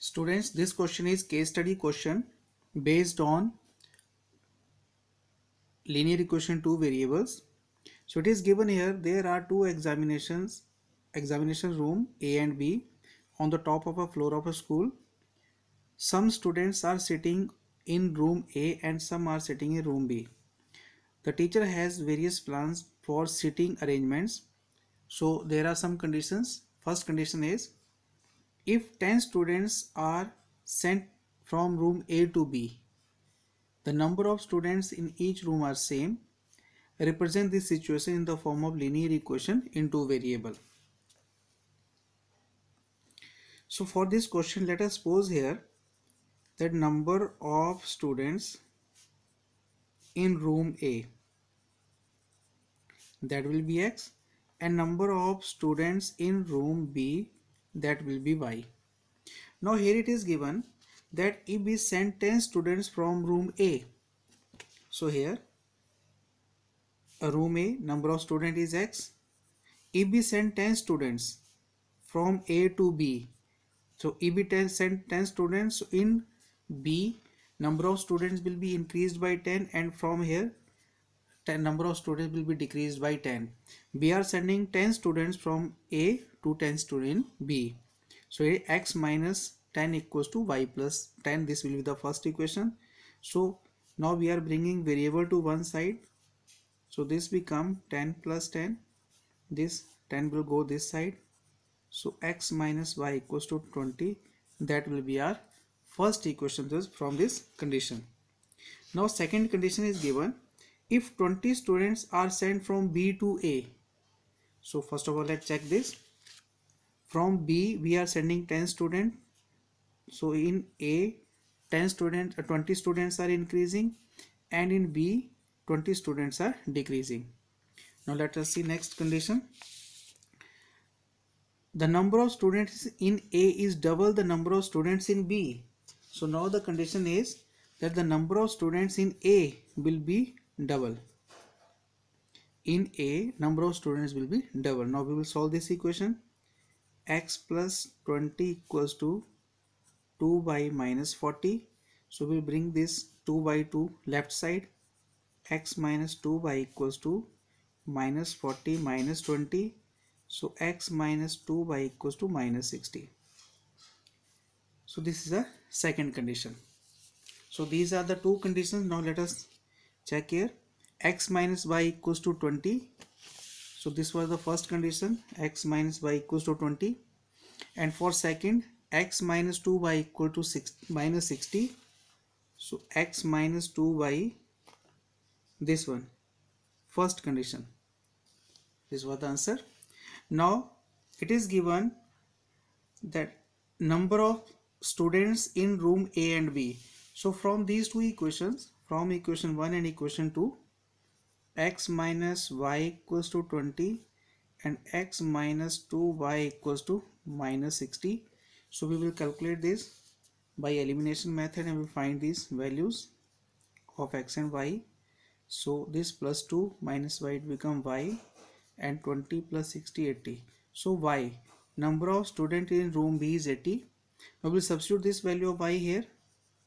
Students, this question is case study question based on linear equation two variables. So it is given here there are two examination room A and B on the top of a floor of a school. Some students are sitting in room A and some are sitting in room B. The teacher has various plans for seating arrangements. So there are some conditions. First condition is if 10 students are sent from room A to B, the number of students in each room are same. Represent this situation in the form of linear equation in two variable. So for this question, let us suppose here that number of students in room A, that will be X, and number of students in room B, that will be Y. Now here it is given that if we send 10 students from room A, so here a room A, number of students is X. If we send 10 students from A to B, so if we send 10 students in B, number of students will be increased by 10, and from here 10 number of students will be decreased by 10. We are sending 10 students from A to 10 students in B. So here X minus 10 equals to Y plus 10. This will be the first equation. So now we are bringing variable to one side. So this become 10 plus 10. This 10 will go this side. So X minus Y equals to 20. That will be our first equation from this condition. Now second condition is given if 20 students are sent from B to A. So first of all, let's check this. From B we are sending 10 students. So in A 20 students are increasing, and in B 20 students are decreasing. Now let us see next condition. The number of students in A is double the number of students in B. So now the condition is that the number of students in A will be double. In A, number of students will be double. Now we will solve this equation. X plus 20 equals to 2y minus 40. So we will bring this 2y to left side. X minus 2y equals to minus 40 minus 20. So X minus 2y equals to minus 60. So this is the second condition. So these are the two conditions. Now let us check here. X minus y equals to 20. So this was the first condition. X minus y equals to 20. And for second, X minus 2y equal to minus 60. So X minus 2y, this one, first condition. This was the answer. Now it is given that number of students in room A and B. So from these two equations, from equation 1 and equation 2, X minus y equals to 20 and X minus 2y equals to minus 60. So we will calculate this by elimination method and we will find these values of X and Y. So this plus 2 minus y it become Y, and 20 plus 60 80. So Y, number of students in room B is 80. Now we will substitute this value of Y here.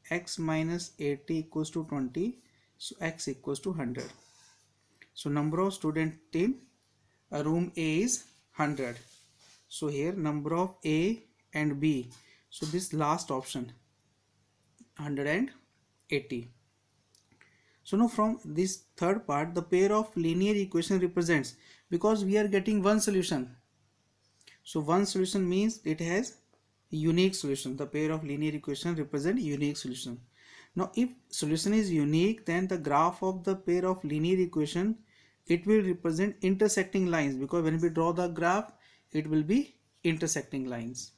X minus 80 equals to 20. So X equals to 100. So number of students in room A is 100. So here number of A and B. So this last option 180. So now from this third part, the pair of linear equation represents, because we are getting one solution. So one solution means it has unique solution. The pair of linear equation represent unique solution. Now if solution is unique, then the graph of the pair of linear equation, it will represent intersecting lines, because when we draw the graph, it will be intersecting lines.